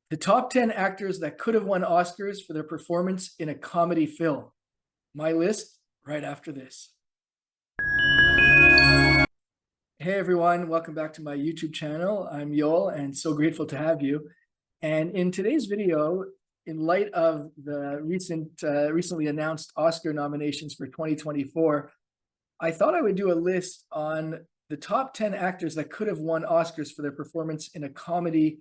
The top 10 actors that could have won Oscars for their performance in a comedy film. My list right after this. Hey everyone, welcome back to my YouTube channel. I'm Yoel and so grateful to have you. And in today's video, in light of the recently announced Oscar nominations for 2024, I thought I would do a list on the top 10 actors that could have won Oscars for their performance in a comedy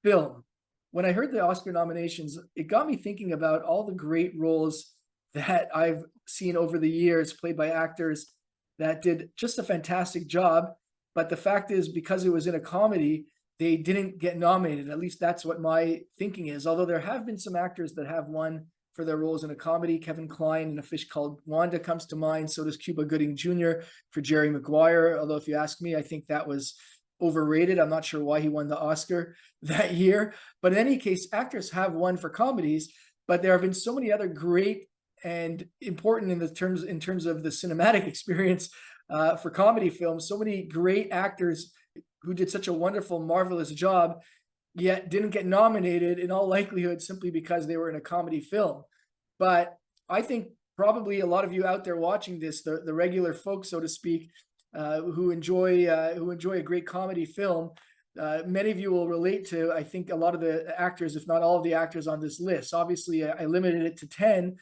film. When I heard the Oscar nominations, it got me thinking about all the great roles that I've seen over the years played by actors that did just a fantastic job. But the fact is, because it was in a comedy, they didn't get nominated. At least that's what my thinking is. Although there have been some actors that have won for their roles in a comedy. Kevin Kline in A Fish Called Wanda comes to mind. So does Cuba Gooding Jr. for Jerry Maguire. Although if you ask me, I think that was overrated. I'm not sure why he won the Oscar that year. But in any case, actors have won for comedies, but there have been so many other great and important in terms of the cinematic experience for comedy films. So many great actors who did such a wonderful, marvelous job, yet didn't get nominated in all likelihood simply because they were in a comedy film. But I think probably a lot of you out there watching this, the regular folks, so to speak, who enjoy a great comedy film, many of you will relate to, I think, a lot of the actors, if not all of the actors on this list. Obviously, I limited it to 10.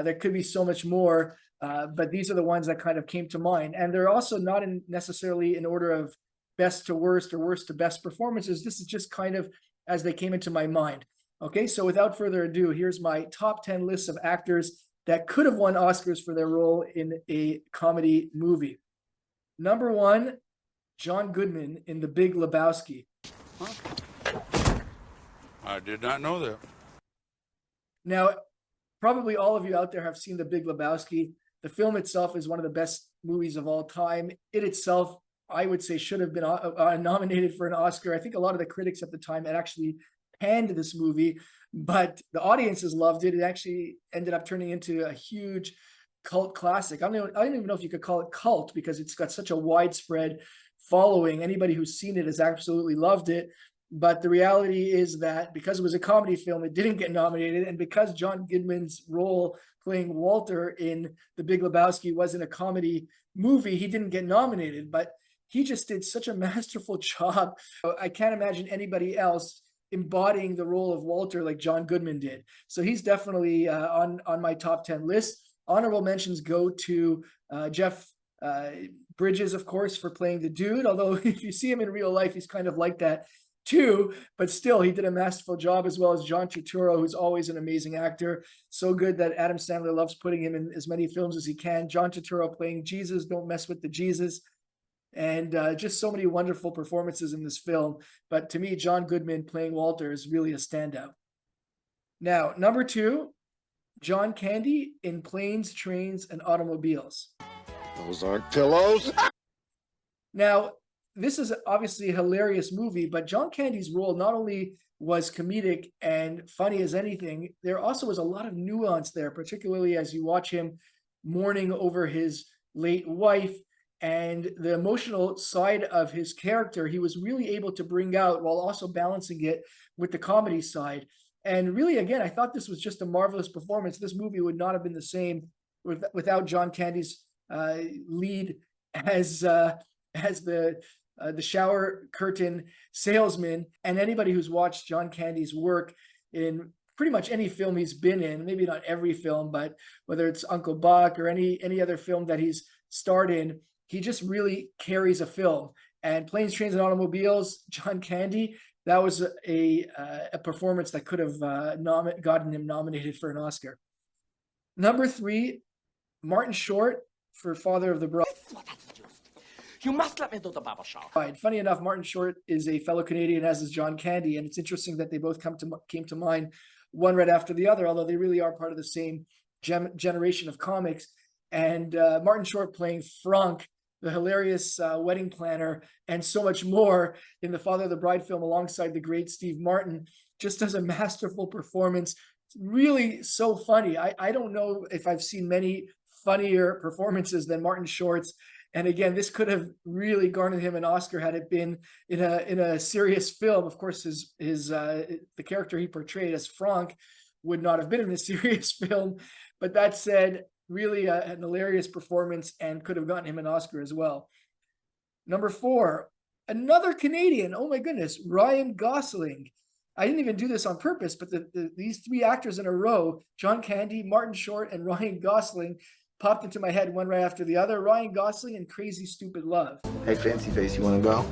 There could be so much more, but these are the ones that kind of came to mind. And they're also not necessarily in order of best to worst or worst to best performances. This is just kind of as they came into my mind. Okay, so without further ado, here's my top 10 lists of actors that could have won Oscars for their role in a comedy movie. Number 1, John Goodman in The Big Lebowski. Huh? I did not know that. Now, probably all of you out there have seen The Big Lebowski. The film itself is one of the best movies of all time. It itself, I would say, should have been nominated for an Oscar. I think a lot of the critics at the time had actually panned this movie, but the audiences loved it. It actually ended up turning into a huge cult classic. I don't even know if you could call it cult because it's got such a widespread following. Anybody who's seen it has absolutely loved it. But the reality is that because it was a comedy film, it didn't get nominated. And because John Goodman's role playing Walter in The Big Lebowski wasn't a comedy movie, he didn't get nominated. But he just did such a masterful job. I can't imagine anybody else embodying the role of Walter like John Goodman did. So he's definitely on my top 10 list. Honorable mentions go to Jeff Bridges, of course, for playing the dude. Although if you see him in real life, he's kind of like that too. But still, he did a masterful job, as well as John Turturro, who's always an amazing actor. So good that Adam Sandler loves putting him in as many films as he can. John Turturro playing Jesus, Don't Mess with the Jesus. And just so many wonderful performances in this film. But to me, John Goodman playing Walter is really a standout. Now, number 2, John Candy in Planes, Trains, and Automobiles. Those aren't pillows. Now, this is obviously a hilarious movie, but John Candy's role not only was comedic and funny as anything, there also was a lot of nuance there, particularly as you watch him mourning over his late wife and the emotional side of his character. He was really able to bring out while also balancing it with the comedy side. And really, again, I thought this was just a marvelous performance. This movie would not have been the same without John Candy's lead as the shower curtain salesman. And anybody who's watched John Candy's work in pretty much any film he's been in, maybe not every film, but whether it's Uncle Buck or any other film that he's starred in, he just really carries a film. And Planes, Trains, and Automobiles, John Candy, that was a performance that could have gotten him nominated for an Oscar. Number 3, Martin Short for Father of the Bride. You must let me do the barber shop. Funny enough, Martin Short is a fellow Canadian, as is John Candy, and it's interesting that they both came to mind, one right after the other, although they really are part of the same generation of comics. And Martin Short playing Frank, the hilarious wedding planner, and so much more in the Father of the Bride film alongside the great Steve Martin, just does a masterful performance. It's really so funny. I don't know if I've seen many funnier performances than Martin Short's. And again, this could have really garnered him an Oscar had it been in a serious film. Of course, the character he portrayed as Frank would not have been in a serious film. But that said, really an hilarious performance and could have gotten him an Oscar as well. Number 4, another Canadian. Oh my goodness, Ryan Gosling. I didn't even do this on purpose, but these 3 actors in a row, John Candy, Martin Short, and Ryan Gosling, popped into my head one right after the other. Ryan Gosling in Crazy Stupid Love. Hey, Fancy Face, you want to go?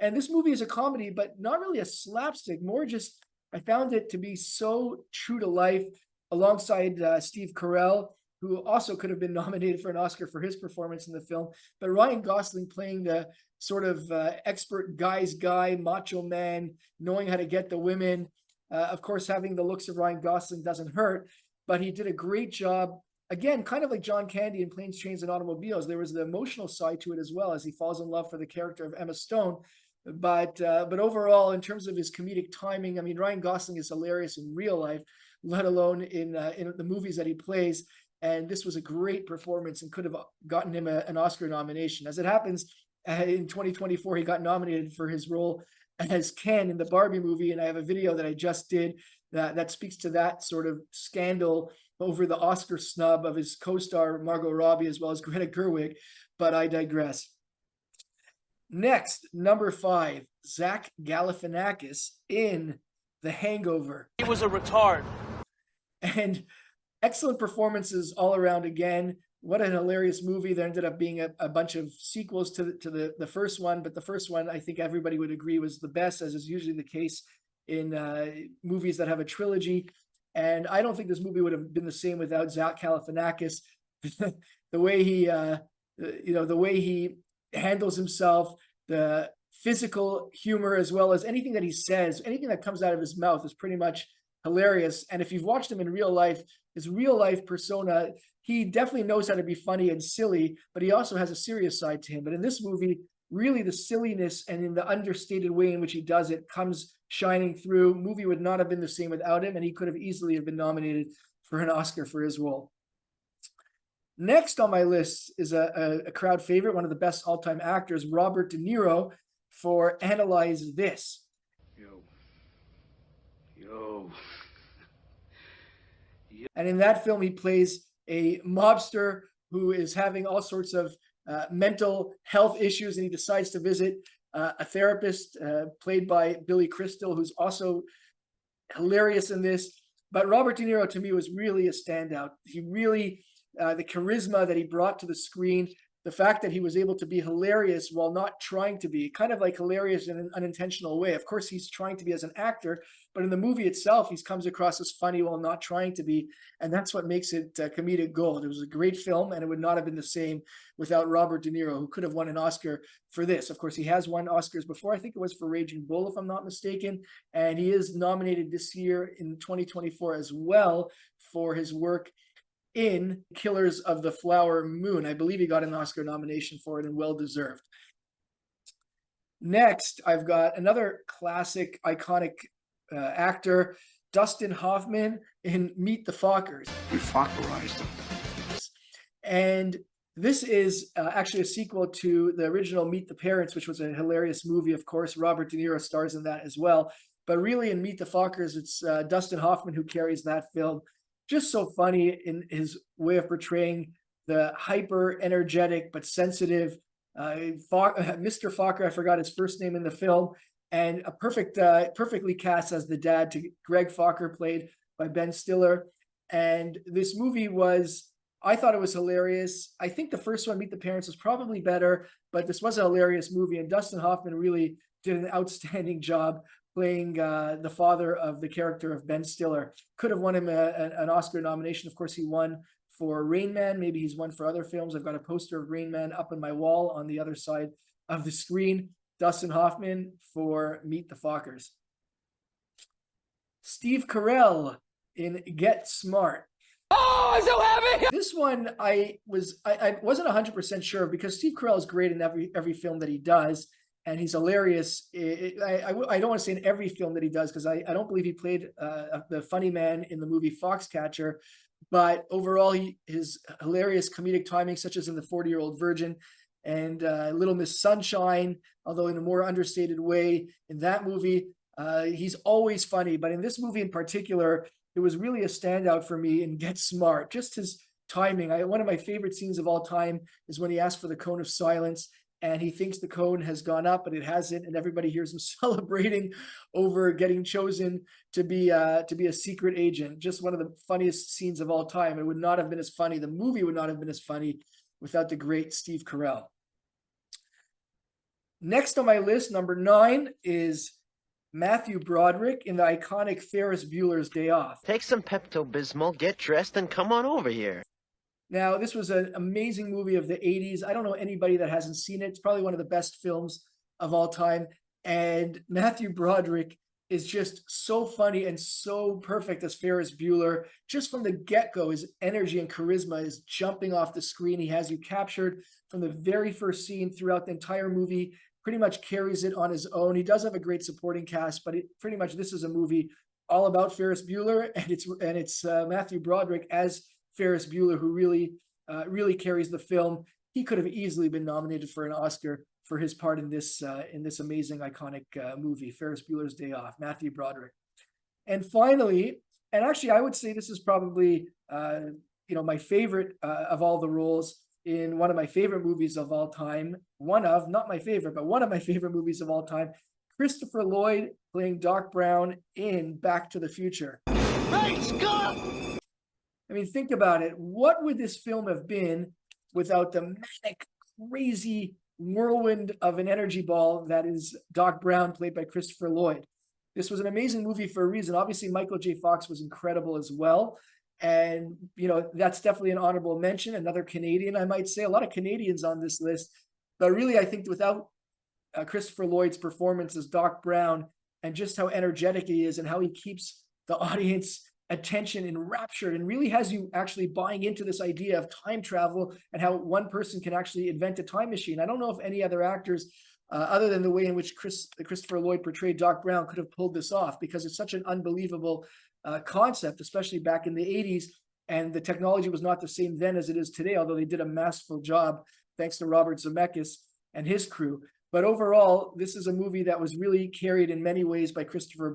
And this movie is a comedy, but not really a slapstick, more just, I found it to be so true to life alongside Steve Carell, who also could have been nominated for an Oscar for his performance in the film. But Ryan Gosling playing the sort of expert guy's guy, macho man, knowing how to get the women. Of course, having the looks of Ryan Gosling doesn't hurt, but he did a great job. Again, kind of like John Candy in Planes, Trains, and Automobiles, there was the emotional side to it as well, as he falls in love for the character of Emma Stone. But overall, in terms of his comedic timing, I mean, Ryan Gosling is hilarious in real life, let alone in the movies that he plays. And this was a great performance and could have gotten him an Oscar nomination. As it happens, in 2024, he got nominated for his role as Ken in the Barbie movie. And I have a video that I just did that speaks to that sort of scandal over the Oscar snub of his co-star Margot Robbie as well as Greta Gerwig. But I digress. Next, number 5, Zach Galifinakis in The Hangover. He was a retard. And excellent performances all around again. What an hilarious movie. There ended up being a bunch of sequels to the first one, but the first one, I think everybody would agree, was the best, as is usually the case in movies that have a trilogy. And I don't think this movie would have been the same without Zach Galifianakis. The way he, the way he handles himself, the physical humor, as well as anything that he says, anything that comes out of his mouth is pretty much hilarious. And if you've watched him in real life, his real life persona, he definitely knows how to be funny and silly, but he also has a serious side to him. But in this movie, really the silliness and in the understated way in which he does it comes shining through. Movie would not have been the same without him, and he could have easily have been nominated for an Oscar for his role. Next on my list is a crowd favorite, one of the best all-time actors, Robert De Niro, for Analyze This. Yo. And in that film, he plays a mobster who is having all sorts of mental health issues, and he decides to visit a therapist played by Billy Crystal, who's also hilarious in this. But Robert De Niro, to me, was really a standout. He really, the charisma that he brought to the screen, the fact that he was able to be hilarious while not trying to be, kind of like hilarious in an unintentional way. Of course, he's trying to be as an actor, but in the movie itself, he comes across as funny while not trying to be. And that's what makes it comedic gold. It was a great film, and it would not have been the same without Robert De Niro, who could have won an Oscar for this. Of course, he has won Oscars before. I think it was for Raging Bull, if I'm not mistaken. And he is nominated this year in 2024 as well for his work in Killers of the Flower Moon. I believe he got an Oscar nomination for it, and well deserved. Next, I've got another classic, iconic actor, Dustin Hoffman in Meet the Fockers. We Fockerized them. And this is actually a sequel to the original Meet the Parents, which was a hilarious movie. Of course, Robert De Niro stars in that as well. But really, in Meet the Fockers, it's Dustin Hoffman who carries that film. Just so funny in his way of portraying the hyper energetic but sensitive Mr. Fokker. I forgot his first name in the film, and a perfectly cast as the dad to Greg Fokker, played by Ben Stiller. And this movie I thought it was hilarious. I think the first one, Meet the Parents, was probably better, but this was a hilarious movie, and Dustin Hoffman really did an outstanding job playing the father of the character of Ben Stiller. Could have won him an Oscar nomination. Of course, he won for Rain Man. Maybe he's won for other films. I've got a poster of Rain Man up on my wall on the other side of the screen. Dustin Hoffman for Meet the Fockers. Steve Carell in Get Smart. Oh, I'm so happy! This one I wasn't 100% sure, because Steve Carell is great in every film that he does, and he's hilarious. I don't want to say in every film that he does, because I don't believe he played the funny man in the movie Foxcatcher, but overall his hilarious comedic timing, such as in The 40-Year-Old Virgin, and Little Miss Sunshine, although in a more understated way in that movie. He's always funny, but in this movie in particular, it was really a standout for me in Get Smart. Just his timing. One of my favorite scenes of all time is when he asks for the cone of silence, and he thinks the cone has gone up, but it hasn't, and everybody hears him celebrating over getting chosen to be a secret agent. Just one of the funniest scenes of all time. It would not have been as funny. The movie would not have been as funny without the great Steve Carell. Next on my list, number 9, is Matthew Broderick in the iconic Ferris Bueller's Day Off. Take some Pepto-Bismol, get dressed, and come on over here. Now, this was an amazing movie of the 80s. I don't know anybody that hasn't seen it. It's probably one of the best films of all time. And Matthew Broderick is just so funny and so perfect as Ferris Bueller. Just from the get-go, his energy and charisma is jumping off the screen. He has you captured from the very first scene throughout the entire movie, pretty much carries it on his own. He does have a great supporting cast, but pretty much this is a movie all about Ferris Bueller, and it's Matthew Broderick as Ferris Bueller who really carries the film. He could have easily been nominated for an Oscar for his part in this amazing iconic movie, Ferris Bueller's Day Off. Matthew Broderick. And finally, and actually I would say this is probably my favorite of all the roles in one of my favorite movies of all time. Not my favorite, but one of my favorite movies of all time. Christopher Lloyd playing Doc Brown in Back to the Future. Hey, Scott! I mean, think about it. What would this film have been without the manic, crazy whirlwind of an energy ball that is Doc Brown, played by Christopher Lloyd? This was an amazing movie for a reason. Obviously, Michael J. Fox was incredible as well. And, that's definitely an honorable mention. Another Canadian, I might say. A lot of Canadians on this list. But really, I think without Christopher Lloyd's performance as Doc Brown and just how energetic he is and how he keeps the audience attention enraptured and really has you actually buying into this idea of time travel and how one person can actually invent a time machine. I don't know if any other actors, other than the way in which Christopher Lloyd portrayed Doc Brown, could have pulled this off, because it's such an unbelievable concept, especially back in the 80s. And the technology was not the same then as it is today, although they did a masterful job thanks to Robert Zemeckis and his crew. But overall, this is a movie that was really carried in many ways by Christopher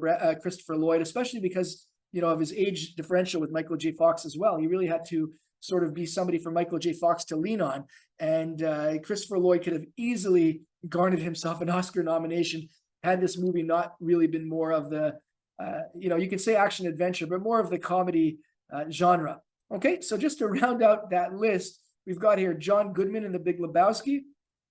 Lloyd, especially because of his age differential with Michael J. Fox as well. He really had to sort of be somebody for Michael J. Fox to lean on. And Christopher Lloyd could have easily garnered himself an Oscar nomination had this movie not really been more of the, you can say action adventure, but more of the comedy genre. Okay, so just to round out that list, we've got here John Goodman in The Big Lebowski,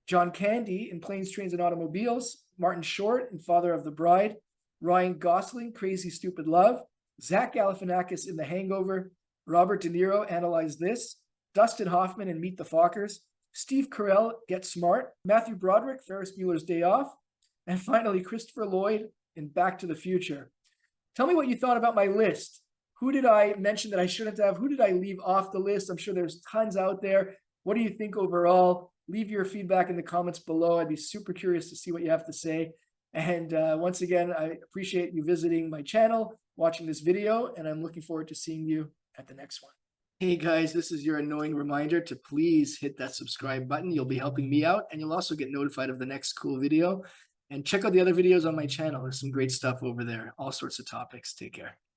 John Candy in Planes, Trains, and Automobiles, Martin Short in Father of the Bride, Ryan Gosling, Crazy Stupid Love, Zach Galifianakis in The Hangover, Robert De Niro, Analyze This, Dustin Hoffman in Meet the Fockers, Steve Carell, Get Smart, Matthew Broderick, Ferris Bueller's Day Off, and finally Christopher Lloyd in Back to the Future. Tell me what you thought about my list. Who did I mention that I shouldn't have? Who did I leave off the list? I'm sure there's tons out there. What do you think overall? Leave your feedback in the comments below. I'd be super curious to see what you have to say. And once again, I appreciate you visiting my channel, watching this video, and I'm looking forward to seeing you at the next one. Hey guys, this is your annoying reminder to please hit that subscribe button. You'll be helping me out, and you'll also get notified of the next cool video. And check out the other videos on my channel. There's some great stuff over there, all sorts of topics. Take care.